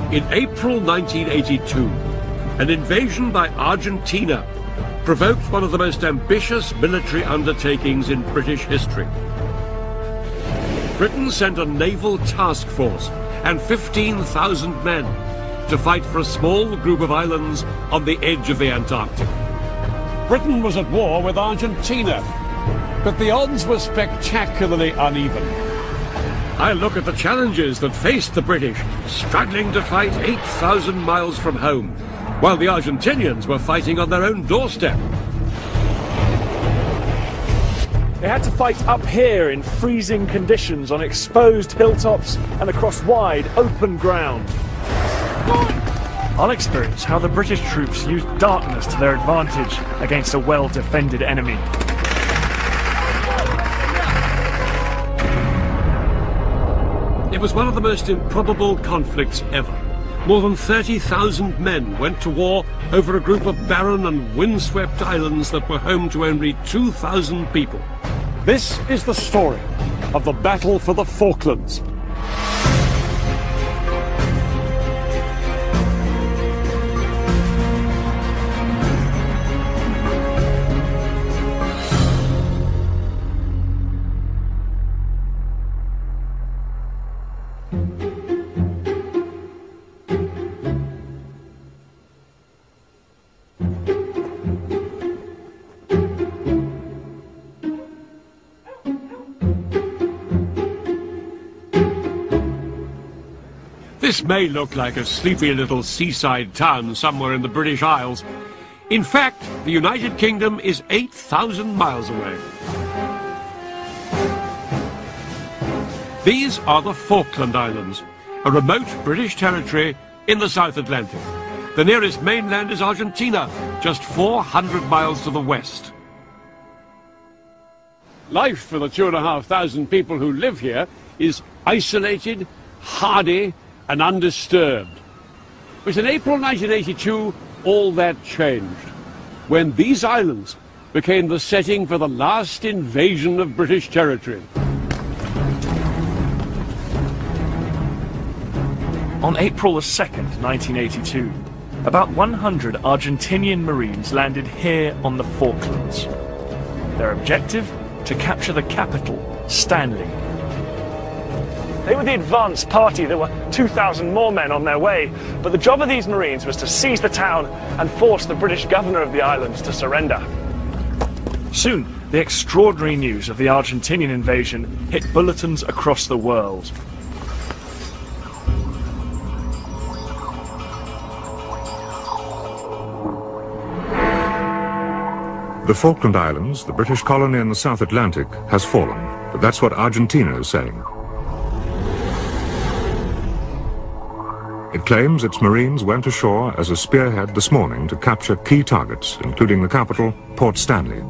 In April 1982, an invasion by Argentina provoked one of the most ambitious military undertakings in British history. Britain sent a naval task force and 15,000 men to fight for a small group of islands on the edge of the Antarctic. Britain was at war with Argentina, but the odds were spectacularly uneven. I look at the challenges that faced the British, struggling to fight 8,000 miles from home, while the Argentinians were fighting on their own doorstep. They had to fight up here in freezing conditions on exposed hilltops and across wide, open ground. I'll experience how the British troops used darkness to their advantage against a well-defended enemy. It was one of the most improbable conflicts ever. More than 30,000 men went to war over a group of barren and windswept islands that were home to only 2,000 people. This is the story of the battle for the Falklands. This may look like a sleepy little seaside town somewhere in the British Isles. In fact, the United Kingdom is 8,000 miles away. These are the Falkland Islands, a remote British territory in the South Atlantic. The nearest mainland is Argentina, just 400 miles to the west. Life for the 2,500 people who live here is isolated, hardy, and undisturbed. But in April 1982, all that changed, when these islands became the setting for the last invasion of British territory. On April 2nd, 1982, about 100 Argentinian Marines landed here on the Falklands. Their objective? To capture the capital, Stanley. They were the advance party. There were 2,000 more men on their way, but the job of these Marines was to seize the town and force the British governor of the islands to surrender. Soon, the extraordinary news of the Argentinian invasion hit bulletins across the world. The Falkland Islands, the British colony in the South Atlantic, has fallen, but that's what Argentina is saying. It claims its Marines went ashore as a spearhead this morning to capture key targets, including the capital, Port Stanley.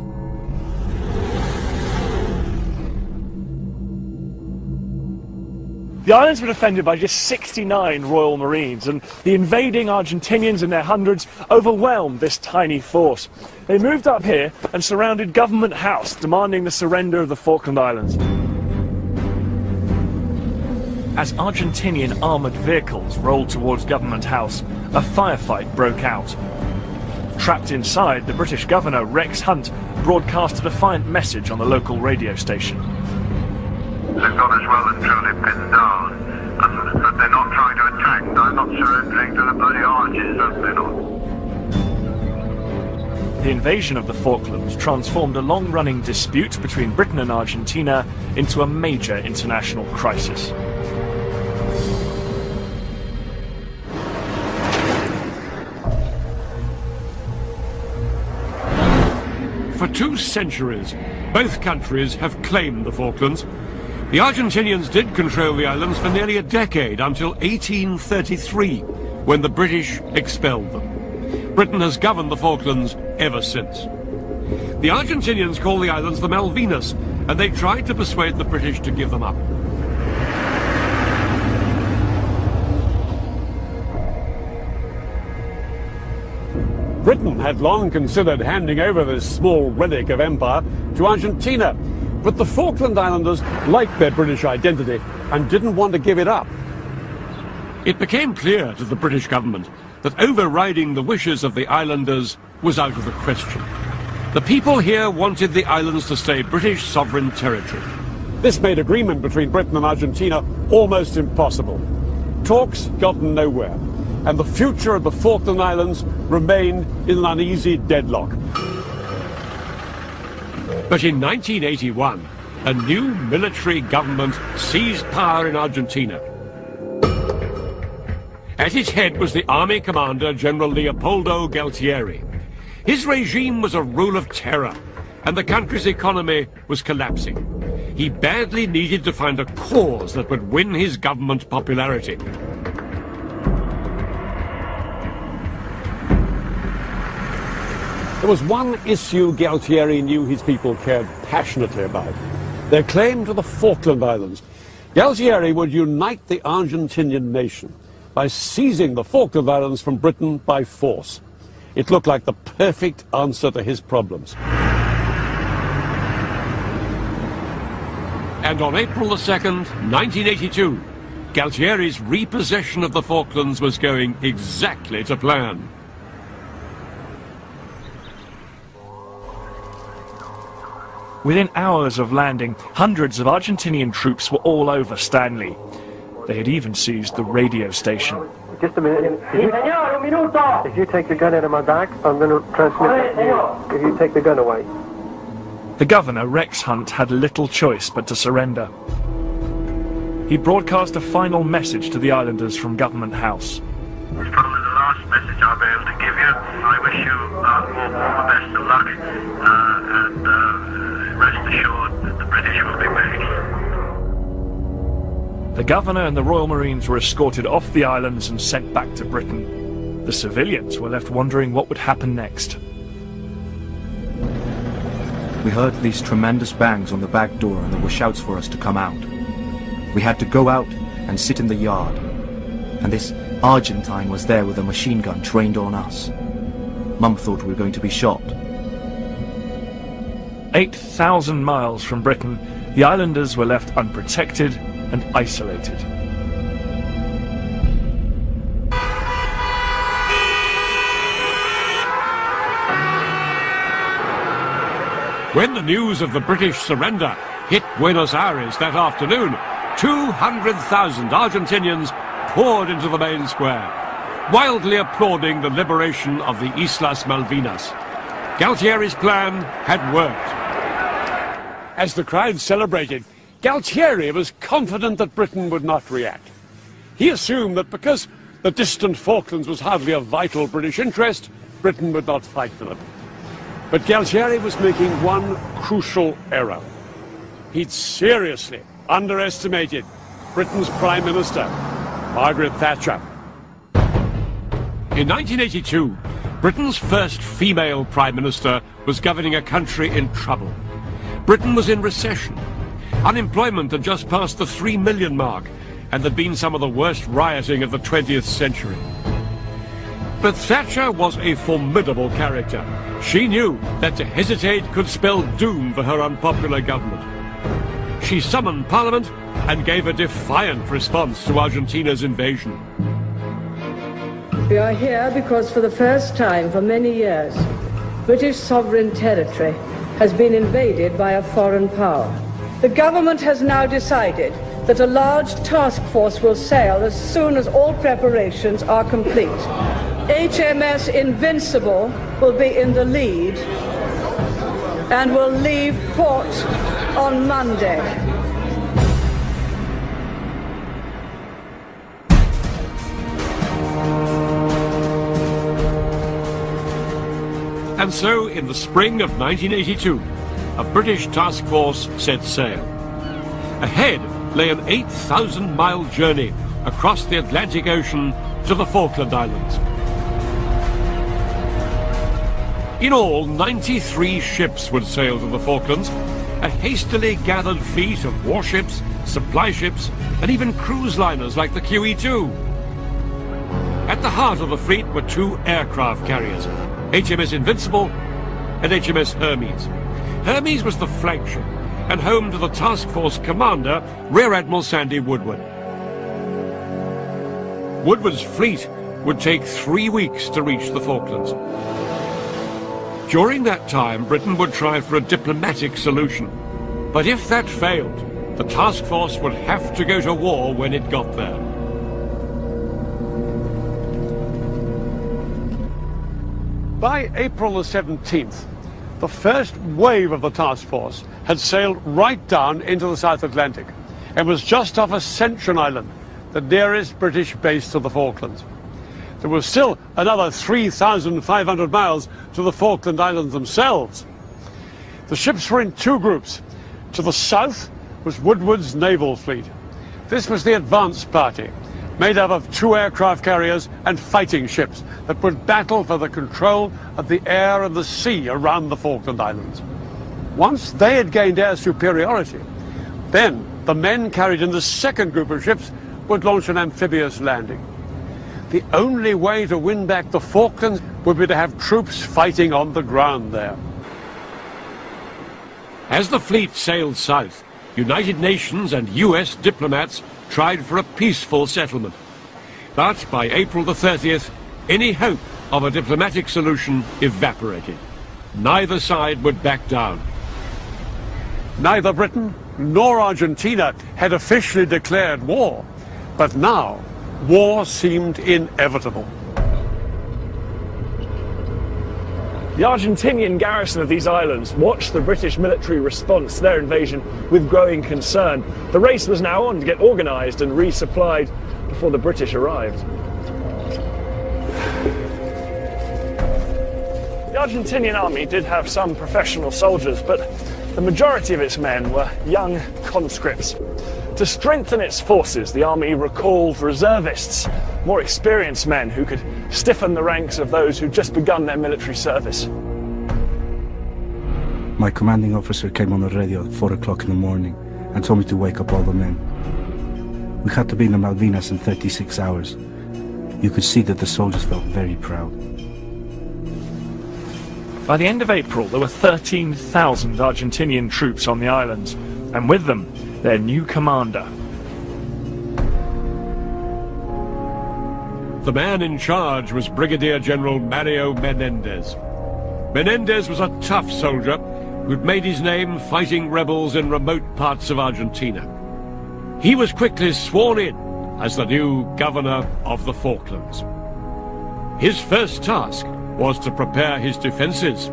The islands were defended by just 69 Royal Marines, and the invading Argentinians in their hundreds overwhelmed this tiny force. They moved up here and surrounded Government House, demanding the surrender of the Falkland Islands. As Argentinian armoured vehicles rolled towards Government House, a firefight broke out. Trapped inside, the British governor, Rex Hunt, broadcast a defiant message on the local radio station. They've got us well and truly pinned down, but they're not trying to attack. They're not surrendering to the bloody arches, they're not. The invasion of the Falklands transformed a long-running dispute between Britain and Argentina into a major international crisis. For 2 centuries, both countries have claimed the Falklands. The Argentinians did control the islands for nearly a decade, until 1833, when the British expelled them. Britain has governed the Falklands ever since. The Argentinians call the islands the Malvinas, and they tried to persuade the British to give them up. Britain had long considered handing over this small relic of empire to Argentina, but the Falkland Islanders liked their British identity and didn't want to give it up. It became clear to the British government that overriding the wishes of the islanders was out of the question. The people here wanted the islands to stay British sovereign territory. This made agreement between Britain and Argentina almost impossible. Talks got nowhere, and the future of the Falkland Islands remained in an uneasy deadlock. But in 1981, a new military government seized power in Argentina. At its head was the army commander, General Leopoldo Galtieri. His regime was a rule of terror, and the country's economy was collapsing. He badly needed to find a cause that would win his government popularity. There was one issue Galtieri knew his people cared passionately about: their claim to the Falkland Islands. Galtieri would unite the Argentinian nation by seizing the Falkland Islands from Britain by force. It looked like the perfect answer to his problems. And on April the 2nd, 1982, Galtieri's repossession of the Falklands was going exactly to plan. Within hours of landing, hundreds of Argentinian troops were all over Stanley. They had even seized the radio station. Just a minute. If you take the gun out of my back, I'm going to transmit it to you. If you take the gun away. The governor, Rex Hunt, had little choice but to surrender. He broadcast a final message to the islanders from Government House. It's probably the last message I'll be able to give you. I wish you all the best of luck, and rest assured that the British will be back. The governor and the Royal Marines were escorted off the islands and sent back to Britain. The civilians were left wondering what would happen next. We heard these tremendous bangs on the back door, and there were shouts for us to come out. We had to go out and sit in the yard, and this Argentine was there with a machine gun trained on us. Mum thought we were going to be shot. 8,000 miles from Britain, the islanders were left unprotected and isolated. When the news of the British surrender hit Buenos Aires that afternoon, 200,000 Argentinians poured into the main square, wildly applauding the liberation of the Islas Malvinas. Galtieri's plan had worked. As the crowd celebrated, Galtieri was confident that Britain would not react. He assumed that because the distant Falklands was hardly a vital British interest, Britain would not fight for them. But Galtieri was making one crucial error. He'd seriously underestimated Britain's Prime Minister, Margaret Thatcher. In 1982, Britain's first female Prime Minister was governing a country in trouble. Britain was in recession. Unemployment had just passed the 3 million mark, and there'd been some of the worst rioting of the 20th century. But Thatcher was a formidable character. She knew that to hesitate could spell doom for her unpopular government. She summoned Parliament and gave a defiant response to Argentina's invasion. We are here because for the first time for many years, British sovereign territory has been invaded by a foreign power. The government has now decided that a large task force will sail as soon as all preparations are complete. HMS Invincible will be in the lead and will leave port on Monday. And so, in the spring of 1982, a British task force set sail. Ahead lay an 8,000-mile journey across the Atlantic Ocean to the Falkland Islands. In all, 93 ships would sail to the Falklands, a hastily gathered fleet of warships, supply ships, and even cruise liners like the QE2. At the heart of the fleet were two aircraft carriers, HMS Invincible and HMS Hermes. Hermes was the flagship and home to the task force commander, Rear Admiral Sandy Woodward. Woodward's fleet would take 3 weeks to reach the Falklands. During that time, Britain would try for a diplomatic solution. But if that failed, the task force would have to go to war when it got there. By April the 17th, the first wave of the task force had sailed right down into the South Atlantic and was just off Ascension Island, the nearest British base to the Falklands. There was still another 3,500 miles to the Falkland Islands themselves. The ships were in two groups. To the south was Woodward's naval fleet. This was the advance party, made up of 2 aircraft carriers and fighting ships that would battle for the control of the air and the sea around the Falkland Islands. Once they had gained air superiority, then the men carried in the second group of ships would launch an amphibious landing. The only way to win back the Falklands would be to have troops fighting on the ground there. As the fleet sailed south, United Nations and US diplomats tried for a peaceful settlement. But by April the 30th, any hope of a diplomatic solution evaporated. Neither side would back down. Neither Britain nor Argentina had officially declared war, but now war seemed inevitable. The Argentinian garrison of these islands watched the British military response to their invasion with growing concern. The race was now on to get organised and resupplied before the British arrived. The Argentinian army did have some professional soldiers, but the majority of its men were young conscripts. To strengthen its forces, the army recalled reservists, more experienced men who could stiffen the ranks of those who'd just begun their military service. My commanding officer came on the radio at 4 o'clock in the morning and told me to wake up all the men. We had to be in the Malvinas in 36 hours. You could see that the soldiers felt very proud. By the end of April, there were 13,000 Argentinian troops on the islands, and with them, their new commander. The man in charge was Brigadier General Mario Menendez. Menendez was a tough soldier who'd made his name fighting rebels in remote parts of Argentina. He was quickly sworn in as the new governor of the Falklands. His first task was to prepare his defenses.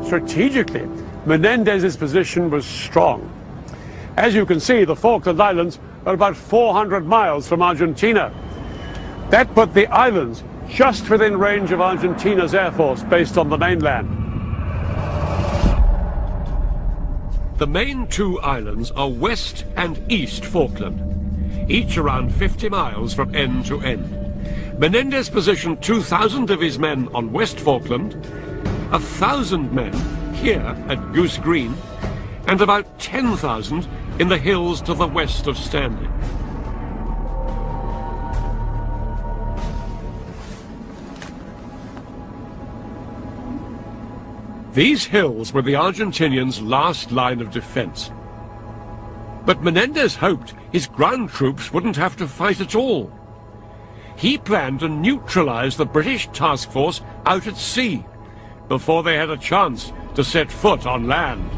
Strategically, Menendez's position was strong. As you can see, the Falkland Islands are about 400 miles from Argentina. That put the islands just within range of Argentina's air force based on the mainland. The main two islands are West and East Falkland, each around 50 miles from end to end. Menendez positioned 2,000 of his men on West Falkland, 1,000 men here at Goose Green, and about 10,000 in the hills to the west of Stanley. These hills were the Argentinians' last line of defense. But Menendez hoped his ground troops wouldn't have to fight at all. He planned to neutralize the British task force out at sea before they had a chance to set foot on land.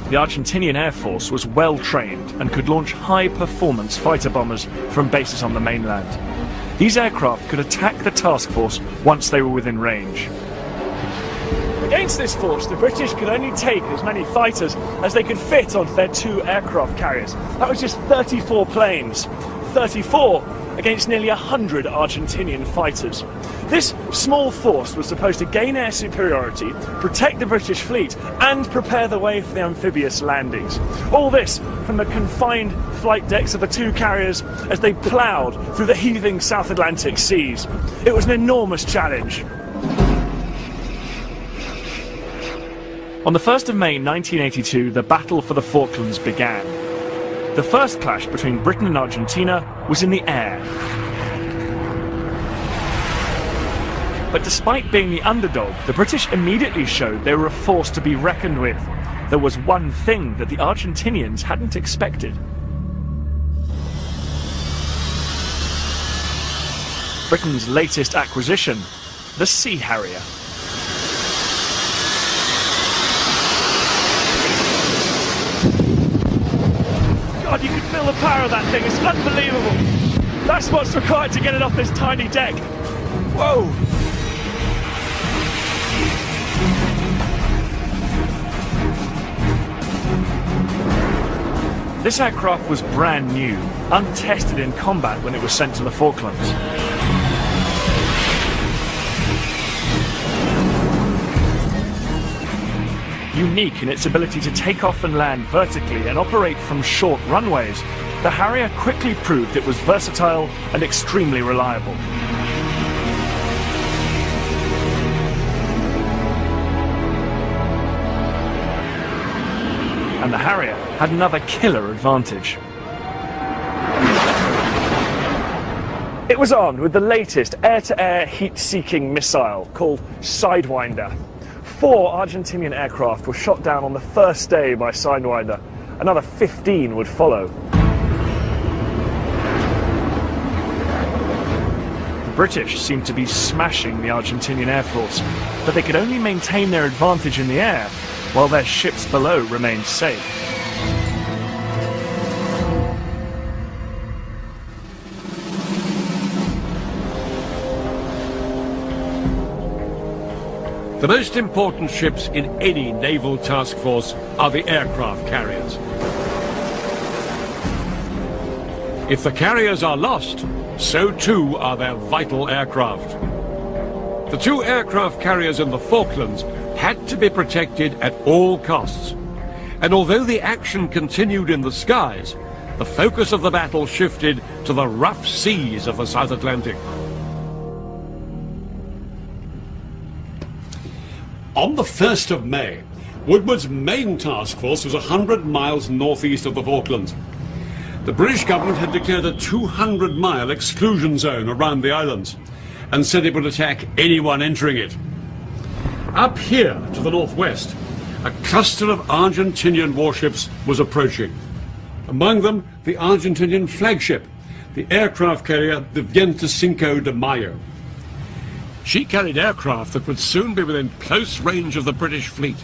The Argentinian Air Force was well trained and could launch high-performance fighter bombers from bases on the mainland. These aircraft could attack the task force once they were within range. Against this force, the British could only take as many fighters as they could fit onto their 2 aircraft carriers. That was just 34 planes. 34 against nearly 100 Argentinian fighters. This small force was supposed to gain air superiority, protect the British fleet, and prepare the way for the amphibious landings. All this from the confined flight decks of the 2 carriers as they ploughed through the heaving South Atlantic seas. It was an enormous challenge. On the 1st of May 1982, the Battle for the Falklands began. The first clash between Britain and Argentina was in the air. But despite being the underdog, the British immediately showed they were a force to be reckoned with. There was one thing that the Argentinians hadn't expected. Britain's latest acquisition, the Sea Harrier. God, you can feel the power of that thing, it's unbelievable. That's what's required to get it off this tiny deck. Whoa! This aircraft was brand new, untested in combat when it was sent to the Falklands. Unique in its ability to take off and land vertically and operate from short runways, the Harrier quickly proved it was versatile and extremely reliable. And the Harrier had another killer advantage. It was armed with the latest air-to-air heat-seeking missile called Sidewinder. 4 Argentinian aircraft were shot down on the first day by Sidewinder. Another 15 would follow. The British seemed to be smashing the Argentinian Air Force, but they could only maintain their advantage in the air while their ships below remained safe. The most important ships in any naval task force are the aircraft carriers. If the carriers are lost, so too are their vital aircraft. The 2 aircraft carriers in the Falklands had to be protected at all costs. And although the action continued in the skies, the focus of the battle shifted to the rough seas of the South Atlantic. On the 1st of May, Woodward's main task force was 100 miles northeast of the Falklands. The British government had declared a 200-mile exclusion zone around the islands and said it would attack anyone entering it. Up here to the northwest, a cluster of Argentinian warships was approaching. Among them, the Argentinian flagship, the aircraft carrier the 25 de Mayo. She carried aircraft that would soon be within close range of the British fleet.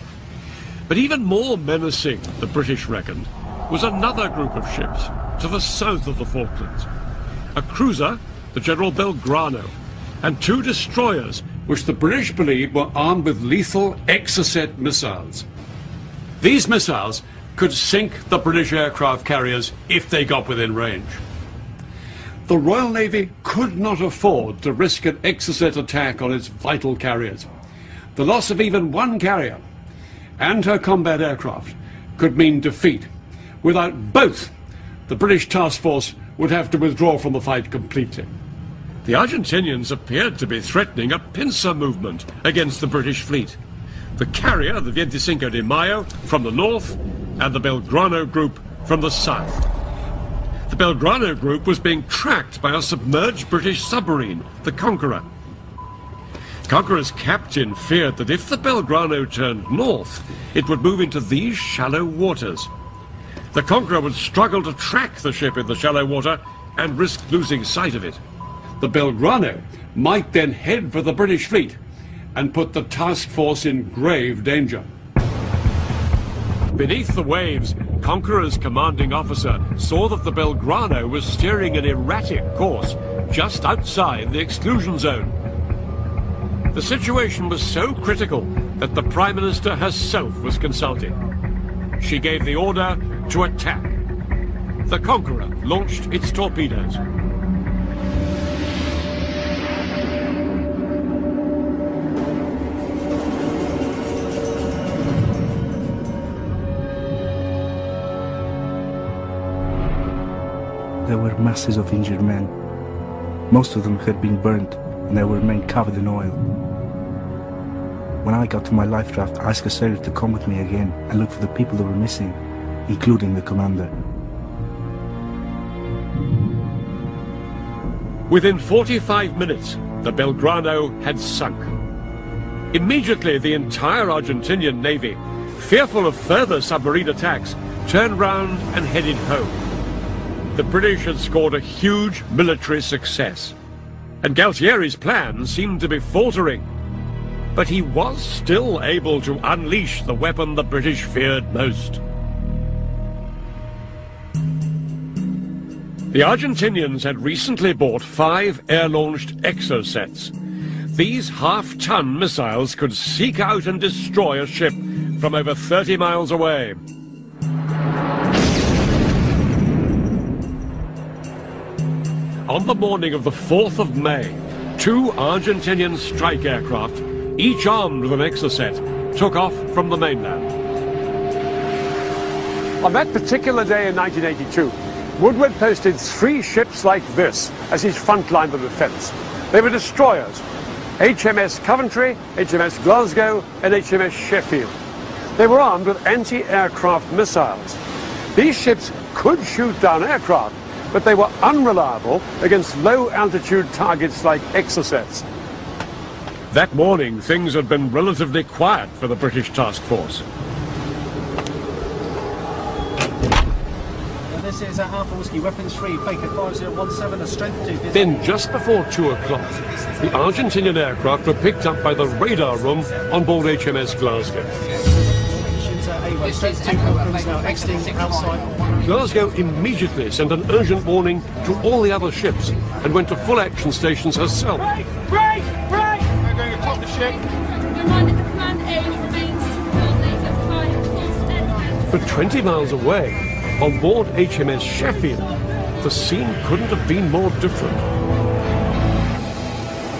But even more menacing, the British reckoned, was another group of ships to the south of the Falklands. A cruiser, the General Belgrano, and 2 destroyers, which the British believed were armed with lethal Exocet missiles. These missiles could sink the British aircraft carriers if they got within range. The Royal Navy could not afford to risk an Exocet attack on its vital carriers. The loss of even one carrier and her combat aircraft could mean defeat. Without both, the British task force would have to withdraw from the fight completely. The Argentinians appeared to be threatening a pincer movement against the British fleet. The carrier, the 25 de Mayo, from the north, and the Belgrano group from the south. The Belgrano group was being tracked by a submerged British submarine, the Conqueror. Conqueror's captain feared that if the Belgrano turned north, it would move into these shallow waters. The Conqueror would struggle to track the ship in the shallow water and risk losing sight of it. The Belgrano might then head for the British fleet and put the task force in grave danger. Beneath the waves, Conqueror's commanding officer saw that the Belgrano was steering an erratic course just outside the exclusion zone. The situation was so critical that the Prime Minister herself was consulted. She gave the order to attack. The Conqueror launched its torpedoes. There were masses of injured men. Most of them had been burnt, and they remained covered in oil. When I got to my life raft, I asked a sailor to come with me again and look for the people that were missing, including the commander. Within 45 minutes, the Belgrano had sunk. Immediately, the entire Argentinian navy, fearful of further submarine attacks, turned round and headed home. The British had scored a huge military success, and Galtieri's plan seemed to be faltering. But he was still able to unleash the weapon the British feared most. The Argentinians had recently bought 5 air-launched exocets. These half-ton missiles could seek out and destroy a ship from over 30 miles away. On the morning of the 4th of May, 2 Argentinian strike aircraft, each armed with an exocet, took off from the mainland. On that particular day in 1982, Woodward posted 3 ships like this as his front line of defense. They were destroyers: HMS Coventry, HMS Glasgow, and HMS Sheffield. They were armed with anti-aircraft missiles. These ships could shoot down aircraft, but they were unreliable against low-altitude targets like exocets. That morning, things had been relatively quiet for the British task force. This is Alpha Whiskey, weapons free, Baker 5017, a strength 2. Then, just before 2 o'clock, the Argentinian aircraft were picked up by the radar room on board HMS Glasgow. Glasgow immediately sent an urgent warning to all the other ships and went to full action stations herself. Break! Break! Break! We're going atop the ship. Reminded the command aim remains coordinates at 5 full steadfast. But 20 miles away, on board HMS Sheffield, the scene couldn't have been more different.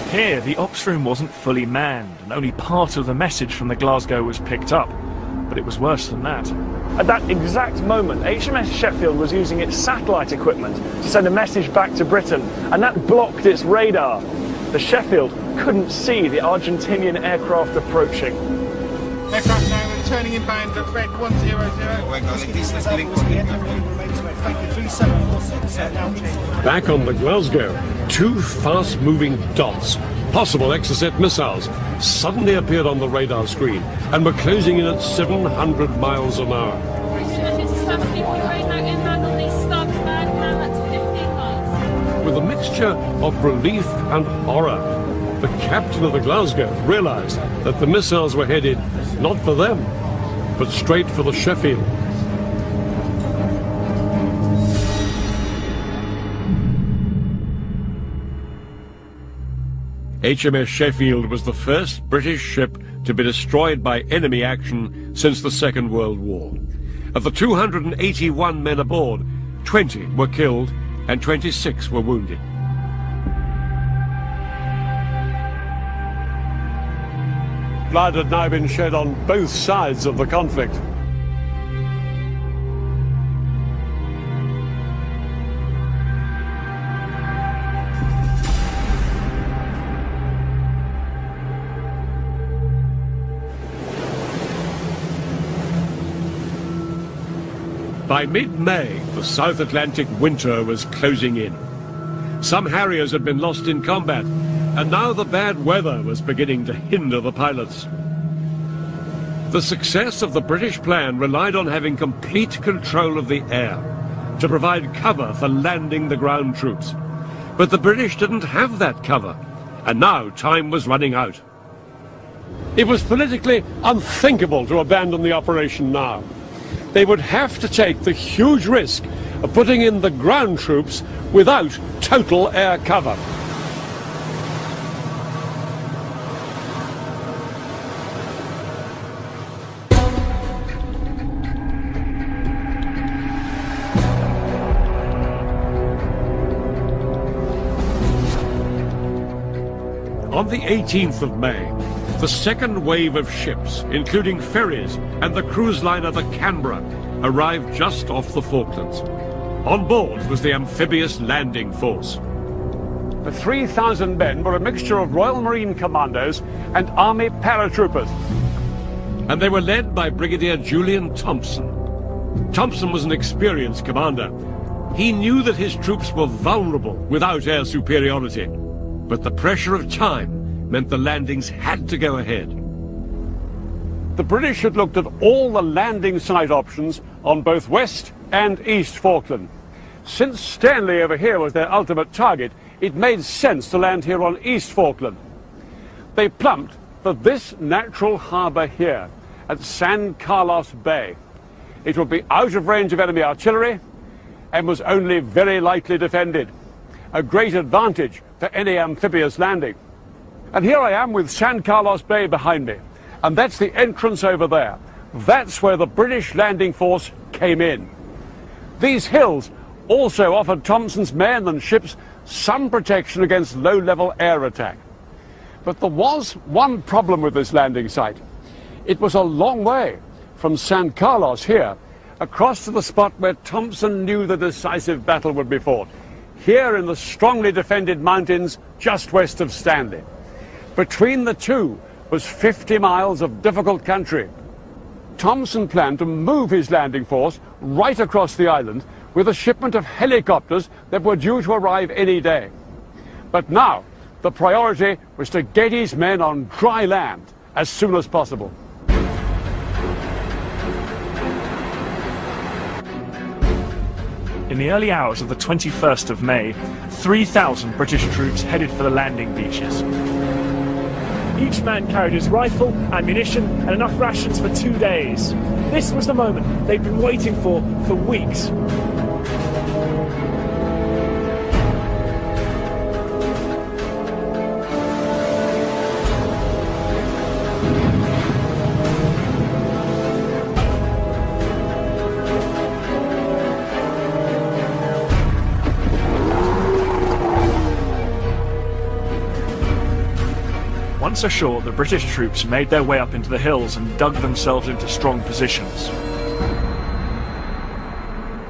Here, the ops room wasn't fully manned, and only part of the message from the Glasgow was picked up. But it was worse than that. At that exact moment, HMS Sheffield was using its satellite equipment to send a message back to Britain, and that blocked its radar. The Sheffield couldn't see the Argentinian aircraft approaching. Aircraft now returning inbound at red 100. Back on the Glasgow, 2 fast-moving dots, possible exocet missiles, suddenly appeared on the radar screen and were closing in at 700 miles an hour. With a mixture of relief and horror, the captain of the Glasgow realized that the missiles were headed not for them, but straight for the Sheffield. HMS Sheffield was the first British ship to be destroyed by enemy action since the Second World War. Of the 281 men aboard, 20 were killed and 26 were wounded. Blood had now been shed on both sides of the conflict. By mid-May, the South Atlantic winter was closing in. Some Harriers had been lost in combat, and now the bad weather was beginning to hinder the pilots. The success of the British plan relied on having complete control of the air to provide cover for landing the ground troops. But the British didn't have that cover, and now time was running out. It was politically unthinkable to abandon the operation now. They would have to take the huge risk of putting in the ground troops without total air cover. On the 18th of May, the second wave of ships, including ferries and the cruise liner the Canberra, arrived just off the Falklands. On board was the amphibious landing force. The 3,000 men were a mixture of Royal Marine commandos and Army paratroopers. And they were led by Brigadier Julian Thompson. Thompson was an experienced commander. He knew that his troops were vulnerable without air superiority. but the pressure of time meant the landings had to go ahead. The British had looked at all the landing site options on both West and East Falkland. Since Stanley over here was their ultimate target, it made sense to land here on East Falkland. They plumped for this natural harbour here at San Carlos Bay. It would be out of range of enemy artillery and was only very lightly defended. A great advantage for any amphibious landing. And here I am with San Carlos Bay behind me. And that's the entrance over there. That's where the British landing force came in. These hills also offered Thompson's men and ships some protection against low-level air attack. But there was one problem with this landing site. It was a long way from San Carlos here, across to the spot where Thompson knew the decisive battle would be fought, here in the strongly defended mountains just west of Stanley. Between the two was 50 miles of difficult country. Thompson planned to move his landing force right across the island with a shipment of helicopters that were due to arrive any day. But now, the priority was to get his men on dry land as soon as possible. In the early hours of the 21st of May, 3,000 British troops headed for the landing beaches. Each man carried his rifle, ammunition, and enough rations for 2 days. This was the moment they'd been waiting for weeks. Once ashore, the British troops made their way up into the hills and dug themselves into strong positions.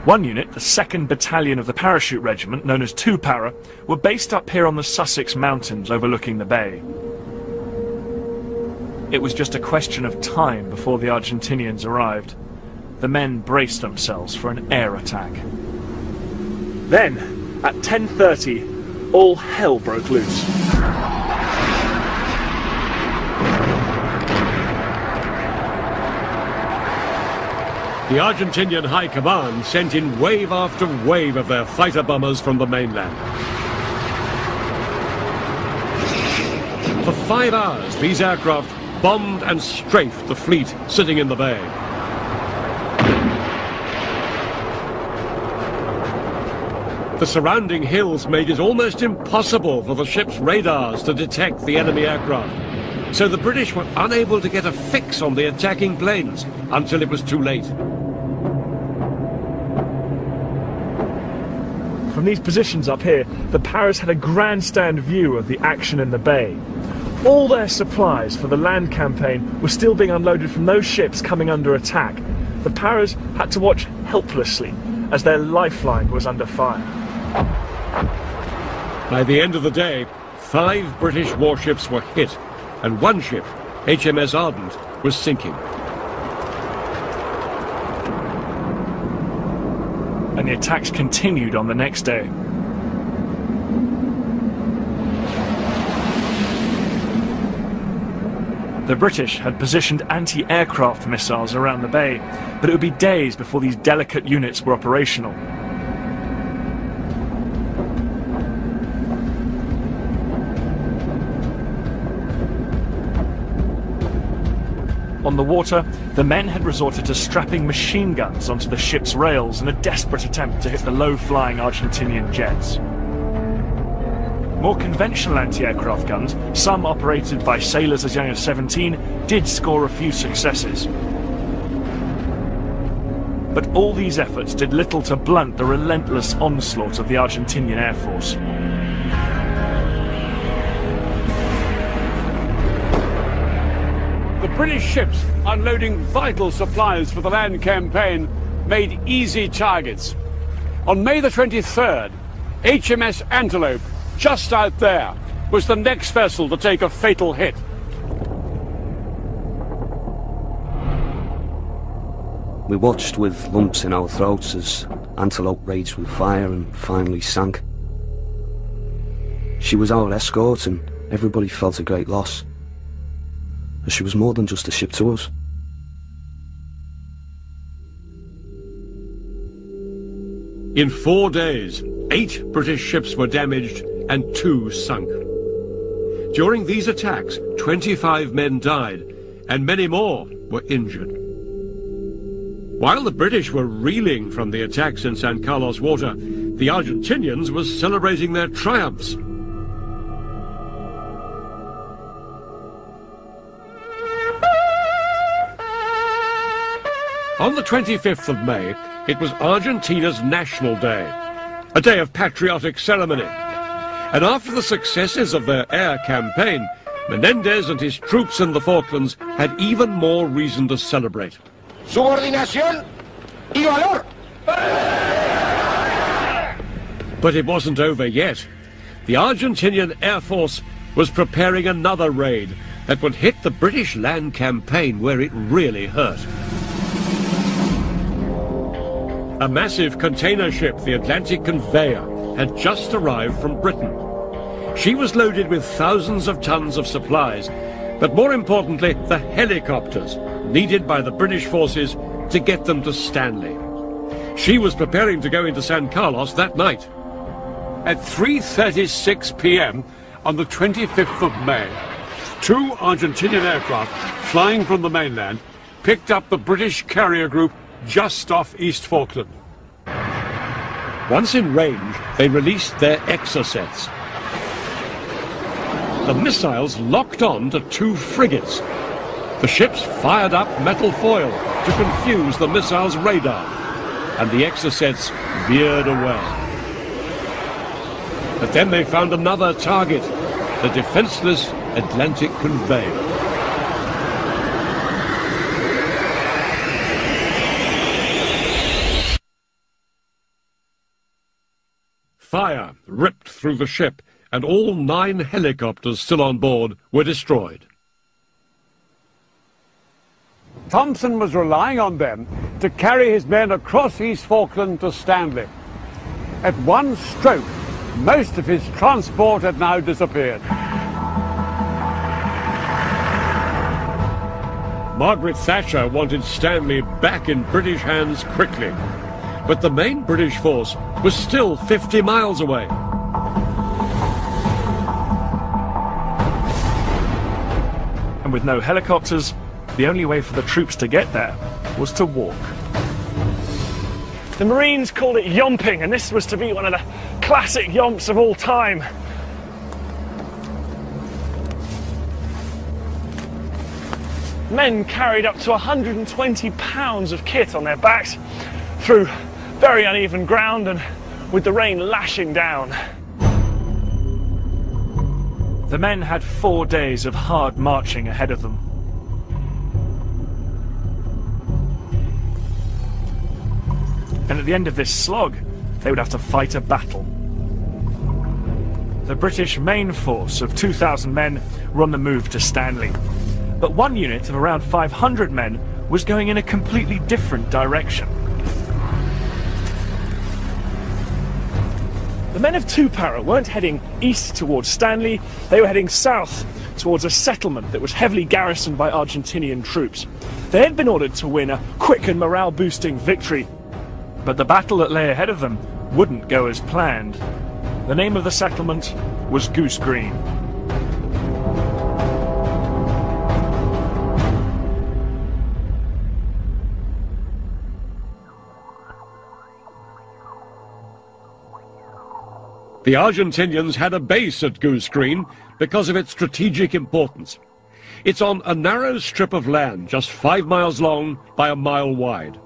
One unit, the 2nd Battalion of the Parachute Regiment, known as 2 Para, were based up here on the Sussex Mountains overlooking the bay. It was just a question of time before the Argentinians arrived. The men braced themselves for an air attack. Then, at 10:30, all hell broke loose. The Argentinian High Command sent in wave after wave of their fighter bombers from the mainland. For 5 hours, these aircraft bombed and strafed the fleet sitting in the bay. The surrounding hills made it almost impossible for the ship's radars to detect the enemy aircraft, so the British were unable to get a fix on the attacking planes until it was too late. From these positions up here, the Paras had a grandstand view of the action in the bay. All their supplies for the land campaign were still being unloaded from those ships coming under attack. The Paras had to watch helplessly as their lifeline was under fire. By the end of the day, 5 British warships were hit, and one ship, HMS Ardent, was sinking. And the attacks continued on the next day. The British had positioned anti-aircraft missiles around the bay, but it would be days before these delicate units were operational. On the water, the men had resorted to strapping machine guns onto the ship's rails in a desperate attempt to hit the low-flying Argentinian jets. More conventional anti-aircraft guns, some operated by sailors as young as 17, did score a few successes. But all these efforts did little to blunt the relentless onslaught of the Argentinian Air Force. The British ships unloading vital supplies for the land campaign made easy targets. On May the 23rd, HMS Antelope, just out there, was the next vessel to take a fatal hit. We watched with lumps in our throats as Antelope raged with fire and finally sank. She was our escort and everybody felt a great loss. As she was more than just a ship to us. In 4 days, 8 British ships were damaged and 2 sunk. During these attacks, 25 men died and many more were injured. While the British were reeling from the attacks in San Carlos water, the Argentinians were celebrating their triumphs. On the 25th of May, it was Argentina's National Day, a day of patriotic ceremony. And after the successes of their air campaign, Menendez and his troops in the Falklands had even more reason to celebrate. Subordinación y valor. But it wasn't over yet. The Argentinian Air Force was preparing another raid that would hit the British land campaign where it really hurt. A massive container ship, the Atlantic Conveyor, had just arrived from Britain. She was loaded with thousands of tons of supplies, but more importantly, the helicopters needed by the British forces to get them to Stanley. She was preparing to go into San Carlos that night. At 3:36 p.m. on the 25th of May, 2 Argentinian aircraft flying from the mainland picked up the British carrier group just off East Falkland. Once in range, they released their exocets. The missiles locked on to 2 frigates. The ships fired up metal foil to confuse the missiles' radar, and the exocets veered away. But then they found another target, the defenseless Atlantic Conveyor. Fire ripped through the ship, and all 9 helicopters still on board were destroyed. Thompson was relying on them to carry his men across East Falkland to Stanley. At one stroke, most of his transport had now disappeared. Margaret Thatcher wanted Stanley back in British hands quickly, but the main British force was still 50 miles away. And with no helicopters, the only way for the troops to get there was to walk. The Marines called it yomping, and this was to be one of the classic yomps of all time. Men carried up to 120 pounds of kit on their backs through very uneven ground and with the rain lashing down. The men had 4 days of hard marching ahead of them. And at the end of this slog, they would have to fight a battle. The British main force of 2,000 men were on the move to Stanley. But one unit of around 500 men was going in a completely different direction. The men of Tupara weren't heading east towards Stanley, they were heading south towards a settlement that was heavily garrisoned by Argentinian troops. They had been ordered to win a quick and morale-boosting victory. But the battle that lay ahead of them wouldn't go as planned. The name of the settlement was Goose Green. The Argentinians had a base at Goose Green because of its strategic importance. It's on a narrow strip of land just 5 miles long by a mile wide.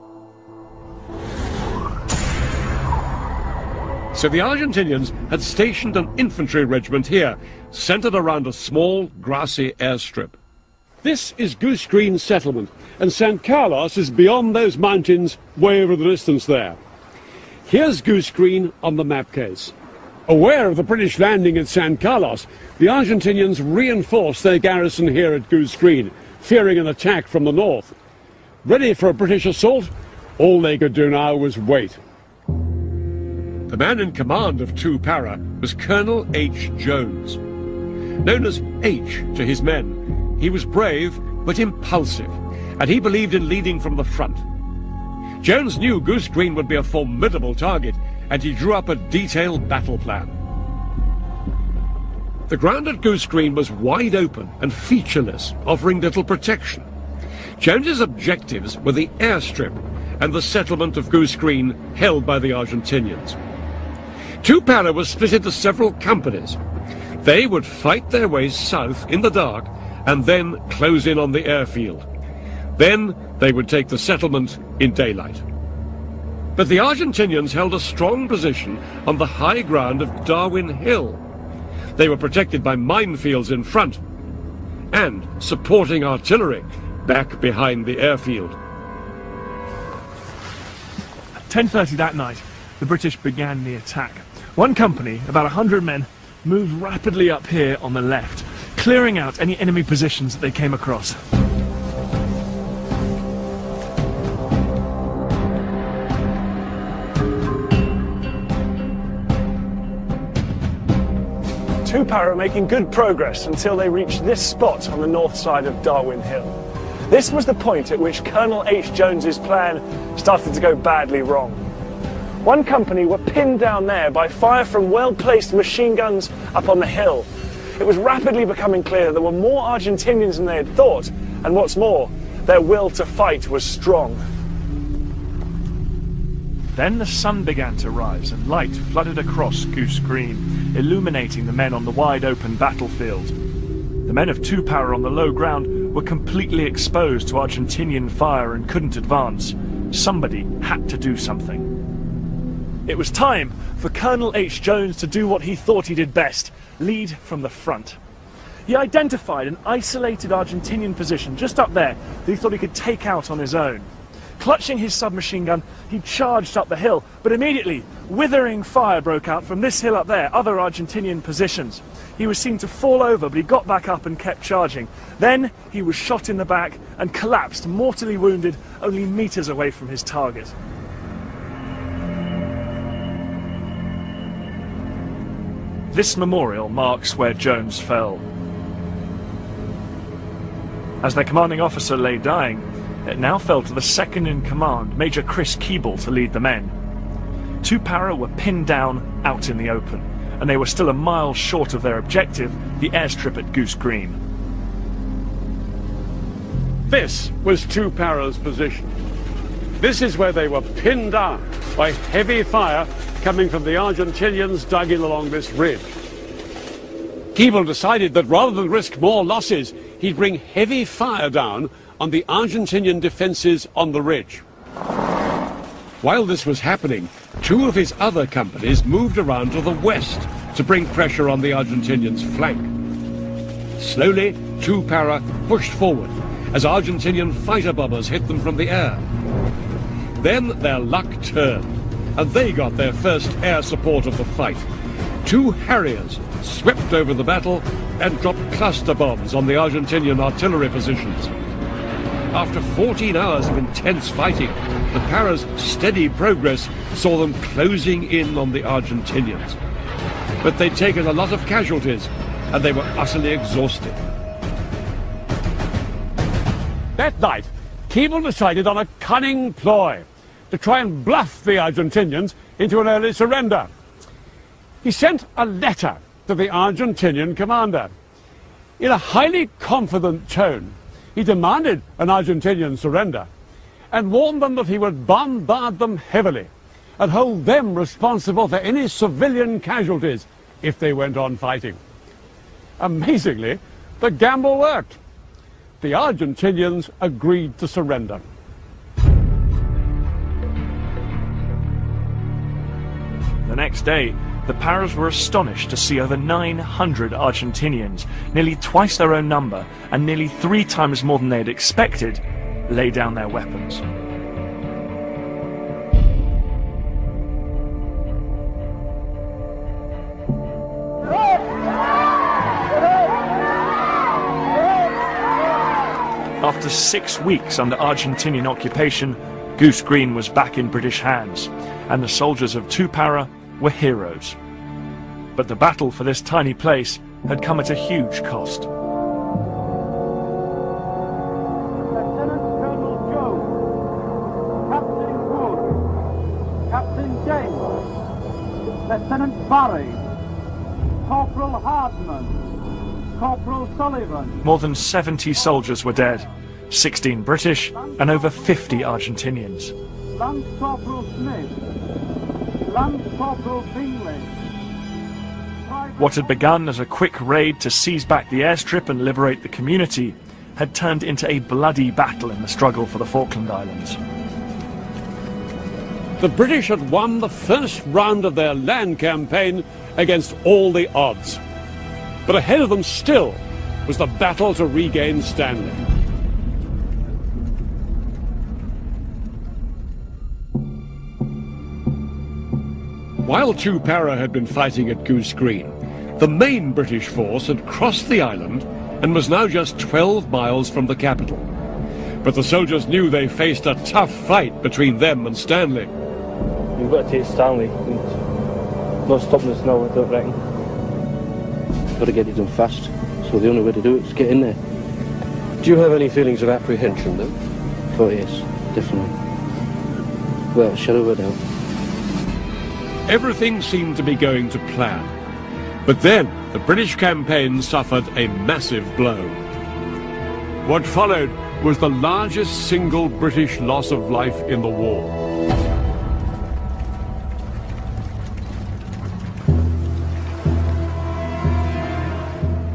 So the Argentinians had stationed an infantry regiment here, centered around a small, grassy airstrip. This is Goose Green settlement, and San Carlos is beyond those mountains, way over the distance there. Here's Goose Green on the map case. Aware of the British landing at San Carlos, the Argentinians reinforced their garrison here at Goose Green, fearing an attack from the north. Ready for a British assault, all they could do now was wait. The man in command of 2 Para was Colonel H. Jones. Known as H to his men, he was brave but impulsive, and he believed in leading from the front. Jones knew Goose Green would be a formidable target, and he drew up a detailed battle plan. The ground at Goose Green was wide open and featureless, offering little protection. Jones's objectives were the airstrip and the settlement of Goose Green held by the Argentinians. 2 Para was split into several companies. They would fight their way south in the dark and then close in on the airfield. Then they would take the settlement in daylight. But the Argentinians held a strong position on the high ground of Darwin Hill. They were protected by minefields in front and supporting artillery back behind the airfield. At 10:30 that night, the British began the attack. One company, about 100 men, moved rapidly up here on the left, clearing out any enemy positions that they came across. Two Para were making good progress until they reached this spot on the north side of Darwin Hill. This was the point at which Colonel H. Jones's plan started to go badly wrong. One company were pinned down there by fire from well-placed machine guns up on the hill. It was rapidly becoming clear that there were more Argentinians than they had thought, and what's more, their will to fight was strong. Then the sun began to rise and light flooded across Goose Green, illuminating the men on the wide open battlefield. The men of 2 Para on the low ground were completely exposed to Argentinian fire and couldn't advance. Somebody had to do something. It was time for Colonel H. Jones to do what he thought he did best, lead from the front. He identified an isolated Argentinian position just up there that he thought he could take out on his own. Clutching his submachine gun, he charged up the hill, but immediately, withering fire broke out from this hill up there, other Argentinian positions. He was seen to fall over, but he got back up and kept charging. Then he was shot in the back and collapsed, mortally wounded, only meters away from his target. This memorial marks where Jones fell. As their commanding officer lay dying, it now fell to the second in command, Major Chris Keeble, to lead the men. 2 Para were pinned down out in the open, and they were still a mile short of their objective, the airstrip at Goose Green. This was 2 Para's position. This is where they were pinned down by heavy fire coming from the Argentinians dug in along this ridge. Keeble decided that rather than risk more losses, he'd bring heavy fire down on the Argentinian defences on the ridge. While this was happening, 2 of his other companies moved around to the west to bring pressure on the Argentinians' flank. Slowly, 2 Para pushed forward as Argentinian fighter bombers hit them from the air. Then their luck turned, and they got their first air support of the fight. 2 Harriers swept over the battle and dropped cluster bombs on the Argentinian artillery positions. After 14 hours of intense fighting, the Para's steady progress saw them closing in on the Argentinians. But they'd taken a lot of casualties, and they were utterly exhausted. That night, Keeble decided on a cunning ploy to try and bluff the Argentinians into an early surrender. He sent a letter to the Argentinian commander. In a highly confident tone, he demanded an Argentinian surrender and warned them that he would bombard them heavily and hold them responsible for any civilian casualties if they went on fighting. Amazingly, the gamble worked. The Argentinians agreed to surrender. The next day, the Paras were astonished to see over 900 Argentinians, nearly twice their own number and nearly 3 times more than they had expected, lay down their weapons. After 6 weeks under Argentinian occupation, Goose Green was back in British hands, and the soldiers of 2 Para were heroes. But the battle for this tiny place had come at a huge cost. Lieutenant Colonel Jones, Captain Wood, Captain James, Lieutenant Barry, Corporal Hardman, Corporal Sullivan. More than 70 soldiers were dead, 16 British and over 50 Argentinians. Lance Corporal Smith, Lance Corporal Bingley. What had begun as a quick raid to seize back the airstrip and liberate the community had turned into a bloody battle in the struggle for the Falkland Islands. The British had won the first round of their land campaign against all the odds. But ahead of them still was the battle to regain Stanley. While two para had been fighting at Goose Green, the main British force had crossed the island and was now just 12 miles from the capital. But the soldiers knew they faced a tough fight between them and Stanley. We've got to take Stanley. No stopping us now, I don't reckon. Got to get it done fast, so the only way to do it is get in there. Do you have any feelings of apprehension, though? Oh yes, definitely. Well, shadow of a doubt. Everything seemed to be going to plan. But then the British campaign suffered a massive blow. What followed was the largest single British loss of life in the war.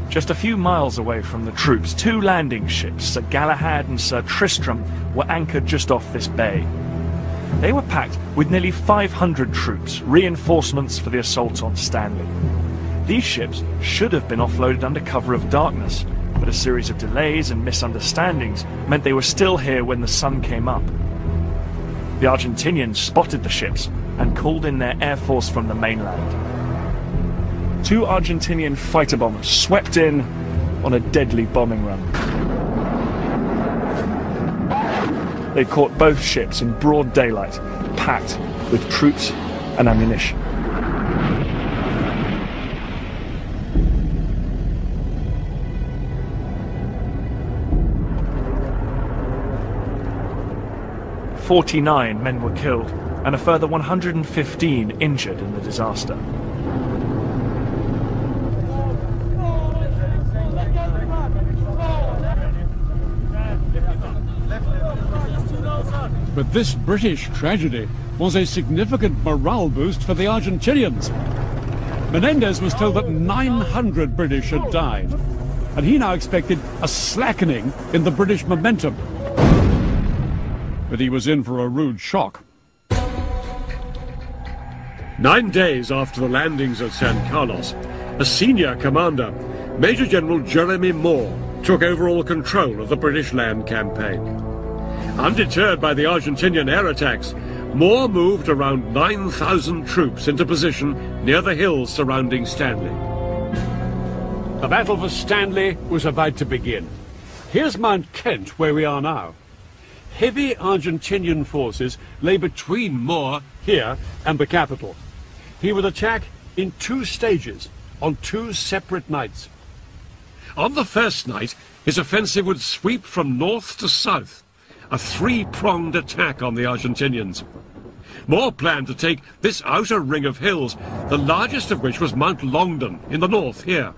Just a few miles away from the troops, two landing ships, Sir Galahad and Sir Tristram, were anchored just off this bay. They were packed with nearly 500 troops, reinforcements for the assault on Stanley. These ships should have been offloaded under cover of darkness, but a series of delays and misunderstandings meant they were still here when the sun came up. The Argentinians spotted the ships and called in their air force from the mainland. Two Argentinian fighter bombers swept in on a deadly bombing run. They caught both ships in broad daylight, packed with troops and ammunition. "49 men were killed and a further 115 injured in the disaster. But this British tragedy was a significant morale boost for the Argentinians. Menendez was told that 900 British had died, and he now expected a slackening in the British momentum. But he was in for a rude shock. 9 days after the landings at San Carlos, a senior commander, Major General Jeremy Moore, took overall control of the British land campaign. Undeterred by the Argentinian air attacks, Moore moved around 9,000 troops into position near the hills surrounding Stanley. The battle for Stanley was about to begin. Here's Mount Kent, where we are now. Heavy Argentinian forces lay between Moore here and the capital. He would attack in 2 stages, on 2 separate nights. On the first night, his offensive would sweep from north to south, a 3-pronged attack on the Argentinians. Moore planned to take this outer ring of hills, the largest of which was Mount Longdon in the north here.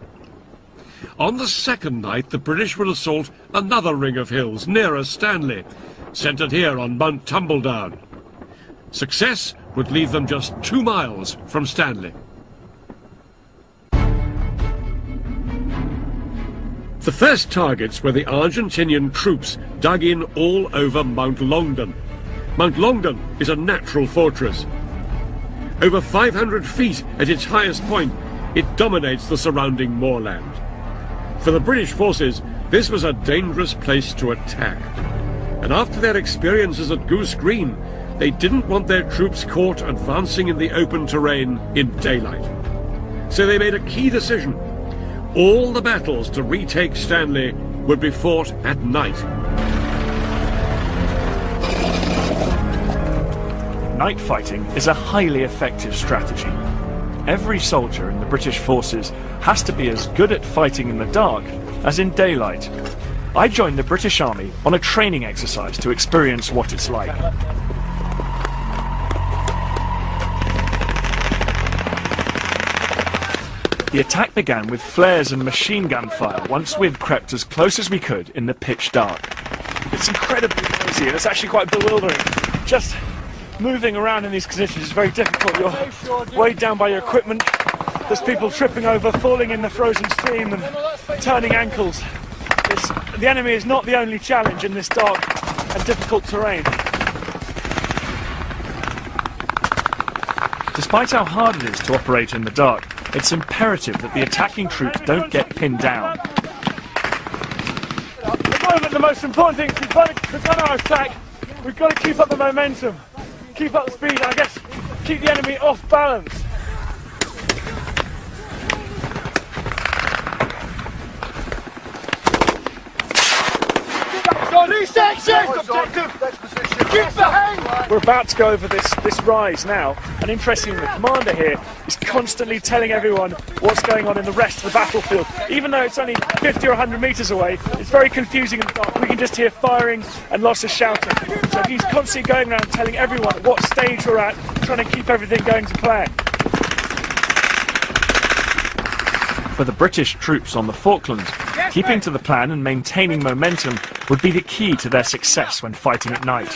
On the second night, the British would assault another ring of hills nearer Stanley, centered here on Mount Tumbledown. Success would leave them just 2 miles from Stanley. The first targets were the Argentinian troops dug in all over Mount Longdon. Mount Longdon is a natural fortress. Over 500 feet at its highest point, it dominates the surrounding moorland. For the British forces, this was a dangerous place to attack. And after their experiences at Goose Green, they didn't want their troops caught advancing in the open terrain in daylight. So they made a key decision. All the battles to retake Stanley would be fought at night. Night fighting is a highly effective strategy. Every soldier in the British forces has to be as good at fighting in the dark as in daylight. I joined the British Army on a training exercise to experience what it's like. The attack began with flares and machine gun fire once we'd crept as close as we could in the pitch dark. It's incredibly noisy and it's actually quite bewildering. Just moving around in these conditions is very difficult. You're weighed down by your equipment. There's people tripping over, falling in the frozen stream and turning ankles. The enemy is not the only challenge in this dark and difficult terrain. Despite how hard it is to operate in the dark, it's imperative that the attacking troops don't get pinned down. At the moment, the most important thing is to plan our attack. We've got to keep up the momentum, keep up the speed, and I guess keep the enemy off balance. We're about to go over this rise now, and interestingly the commander here is constantly telling everyone what's going on in the rest of the battlefield. Even though it's only 50 or 100 metres away, it's very confusing in the dark. We can just hear firing and lots of shouting. So he's constantly going around telling everyone what stage we're at, trying to keep everything going to plan. For the British troops on the Falklands, keeping to the plan and maintaining momentum would be the key to their success when fighting at night.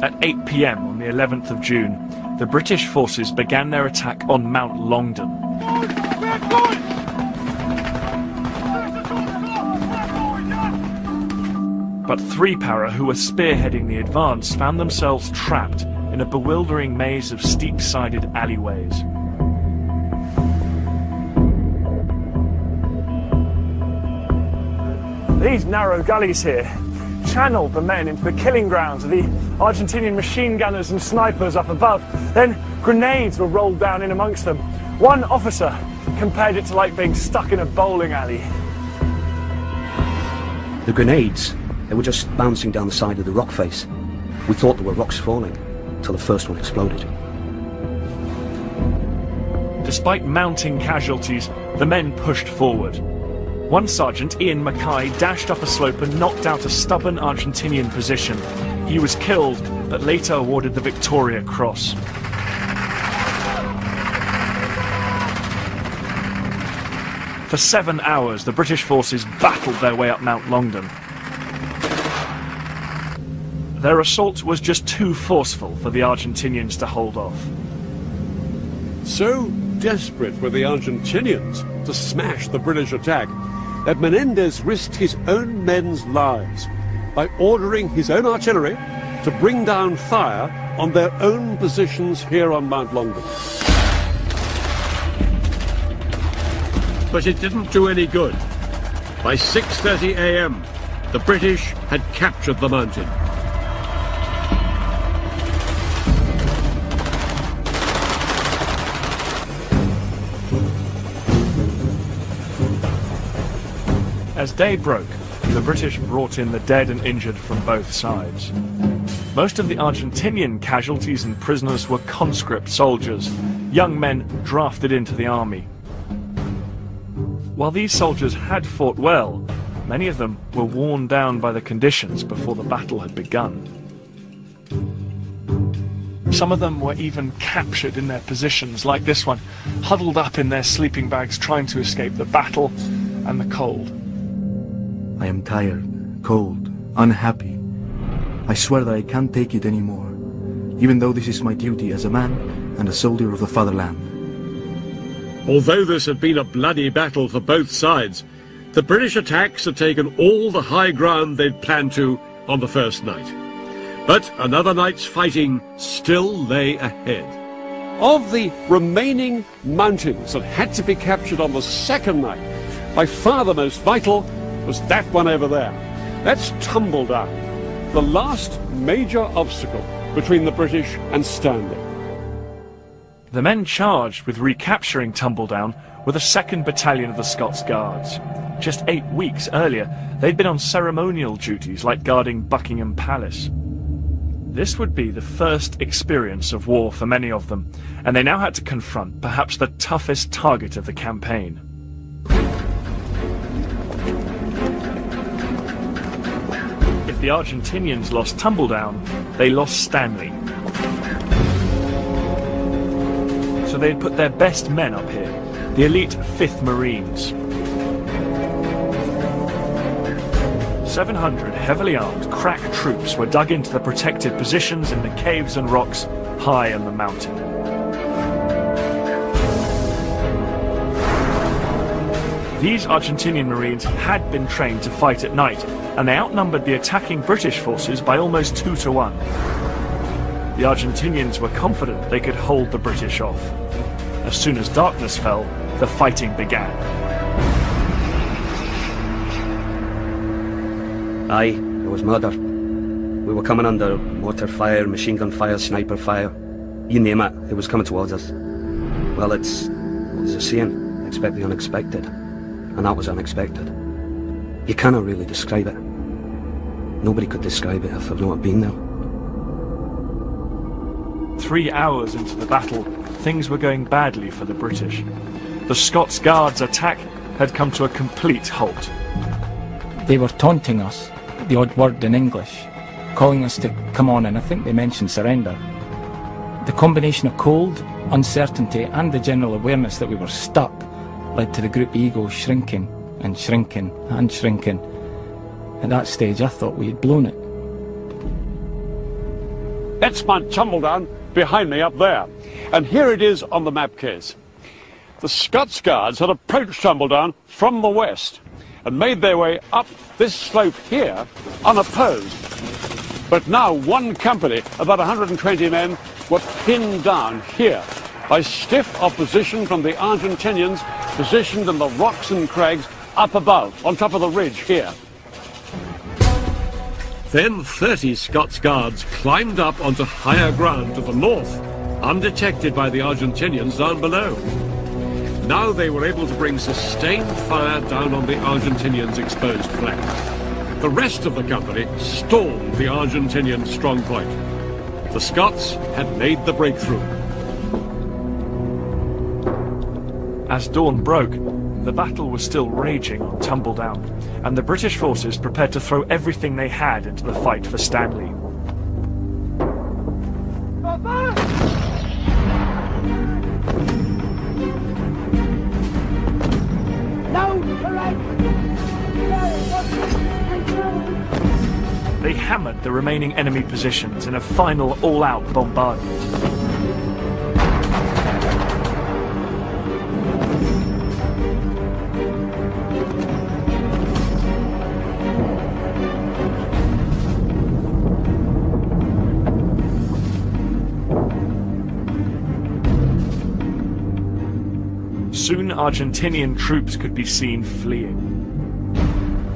At 8 PM on the 11th of June, the British forces began their attack on Mount Longdon. But three para who were spearheading the advance found themselves trapped in a bewildering maze of steep-sided alleyways. These narrow gullies here channeled the men into the killing grounds of the Argentinian machine gunners and snipers up above. Then grenades were rolled down in amongst them. One officer compared it to like being stuck in a bowling alley. The grenades, they were just bouncing down the side of the rock face. We thought there were rocks falling, until the first one exploded. Despite mounting casualties, the men pushed forward. One sergeant, Ian Mackay, dashed up a slope and knocked out a stubborn Argentinian position. He was killed, but later awarded the Victoria Cross. For 7 hours, the British forces battled their way up Mount Longdon. Their assault was just too forceful for the Argentinians to hold off. So desperate were the Argentinians to smash the British attack that Menendez risked his own men's lives by ordering his own artillery to bring down fire on their own positions here on Mount Longdon. But it didn't do any good. By 6:30 AM, the British had captured the mountain. As day broke, the British brought in the dead and injured from both sides. Most of the Argentinian casualties and prisoners were conscript soldiers, young men drafted into the army. While these soldiers had fought well, many of them were worn down by the conditions before the battle had begun. Some of them were even captured in their positions, like this one, huddled up in their sleeping bags trying to escape the battle and the cold. I am tired, cold, unhappy. I swear that I can't take it anymore, even though this is my duty as a man and a soldier of the fatherland. Although this had been a bloody battle for both sides, the British attacks had taken all the high ground they'd planned to on the first night. But another night's fighting still lay ahead. Of the remaining mountains that had to be captured on the second night, by far the most vital was that one over there. That's Tumbledown, the last major obstacle between the British and Stanley. The men charged with recapturing Tumbledown were the 2nd Battalion of the Scots Guards. Just 8 weeks earlier, they'd been on ceremonial duties like guarding Buckingham Palace. This would be the first experience of war for many of them, and they now had to confront perhaps the toughest target of the campaign. If the Argentinians lost Tumbledown, they lost Stanley. So they had put their best men up here, the elite 5th Marines. 700 heavily armed, crack troops were dug into the protected positions in the caves and rocks high on the mountain. These Argentinian Marines had been trained to fight at night, and they outnumbered the attacking British forces by almost 2 to 1. The Argentinians were confident they could hold the British off. As soon as darkness fell, the fighting began. Aye, there was murder. We were coming under mortar fire, machine gun fire, sniper fire. You name it, it was coming towards us. Well, it's a saying, expect the unexpected. And that was unexpected. You cannot really describe it. Nobody could describe it if they've not been there. 3 hours into the battle, things were going badly for the British. The Scots Guards' attack had come to a complete halt. They were taunting us, the odd word in English, calling us to come on, and I think they mentioned surrender. The combination of cold, uncertainty and the general awareness that we were stuck led to the group ego shrinking and shrinking and shrinking. At that stage I thought we had blown it. That's my Tumbledown behind me up there. And here it is on the map case. The Scots Guards had approached Tumbledown from the west and made their way up this slope here unopposed. But now one company, about 120 men, were pinned down here by stiff opposition from the Argentinians positioned in the rocks and crags up above, on top of the ridge here. Then 30 Scots Guards climbed up onto higher ground to the north, undetected by the Argentinians down below. Now they were able to bring sustained fire down on the Argentinians' exposed flank. The rest of the company stormed the Argentinian strong point. The Scots had made the breakthrough. As dawn broke, the battle was still raging on Tumbledown, and the British forces prepared to throw everything they had into the fight for Stanley. They hammered the remaining enemy positions in a final all-out bombardment. Soon Argentinian troops could be seen fleeing.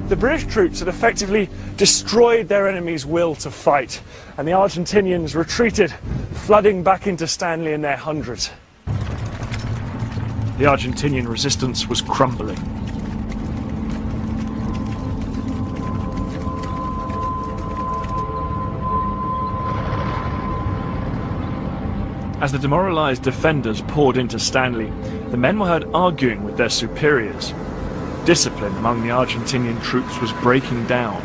The British troops had effectively destroyed their enemy's will to fight, and the Argentinians retreated, flooding back into Stanley in their hundreds. The Argentinian resistance was crumbling. As the demoralized defenders poured into Stanley, the men were heard arguing with their superiors. Discipline among the Argentinian troops was breaking down.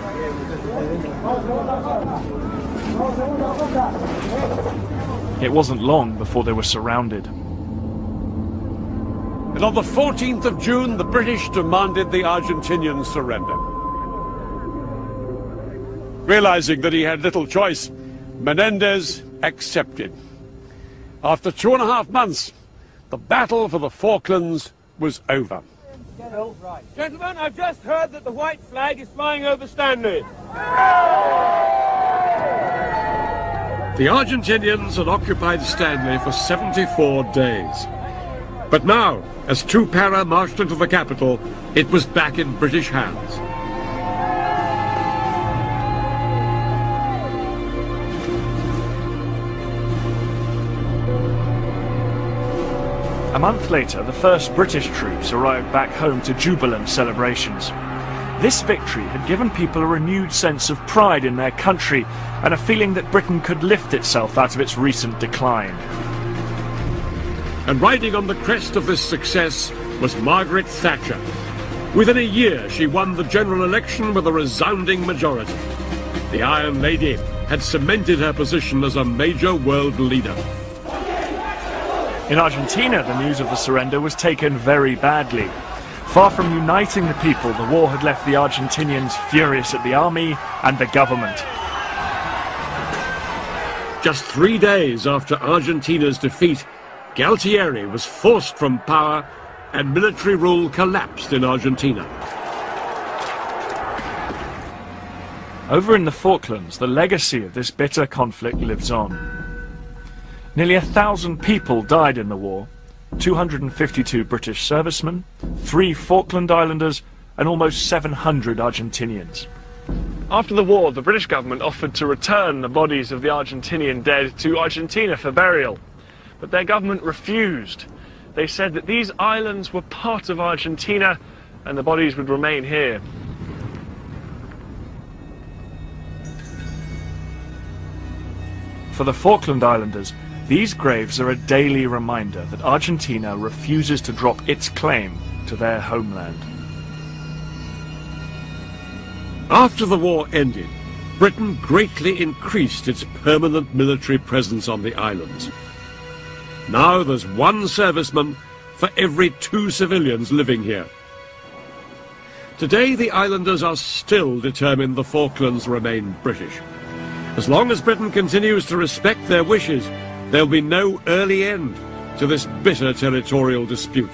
It wasn't long before they were surrounded. And on the 14th of June, the British demanded the Argentinian surrender. Realizing that he had little choice, Menendez accepted. After 2.5 months, the battle for the Falklands was over. Gentlemen, I've just heard that the white flag is flying over Stanley. The Argentinians had occupied Stanley for 74 days. But now, as two para marched into the capital, it was back in British hands. A month later, the first British troops arrived back home to jubilant celebrations. This victory had given people a renewed sense of pride in their country and a feeling that Britain could lift itself out of its recent decline. And riding on the crest of this success was Margaret Thatcher. Within a year, she won the general election with a resounding majority. The Iron Lady had cemented her position as a major world leader. In Argentina, the news of the surrender was taken very badly. Far from uniting the people, the war had left the Argentinians furious at the army and the government. Just 3 days after Argentina's defeat, Galtieri was forced from power and military rule collapsed in Argentina. Over in the Falklands, the legacy of this bitter conflict lives on. Nearly 1,000 people died in the war, 252 British servicemen, 3 Falkland Islanders, and almost 700 Argentinians. After the war, the British government offered to return the bodies of the Argentinian dead to Argentina for burial, but their government refused. They said that these islands were part of Argentina and the bodies would remain here. For the Falkland Islanders, these graves are a daily reminder that Argentina refuses to drop its claim to their homeland. After the war ended, Britain greatly increased its permanent military presence on the islands. Now there's 1 serviceman for every 2 civilians living here. Today the islanders are still determined the Falklands remain British. As long as Britain continues to respect their wishes, there'll be no early end to this bitter territorial dispute.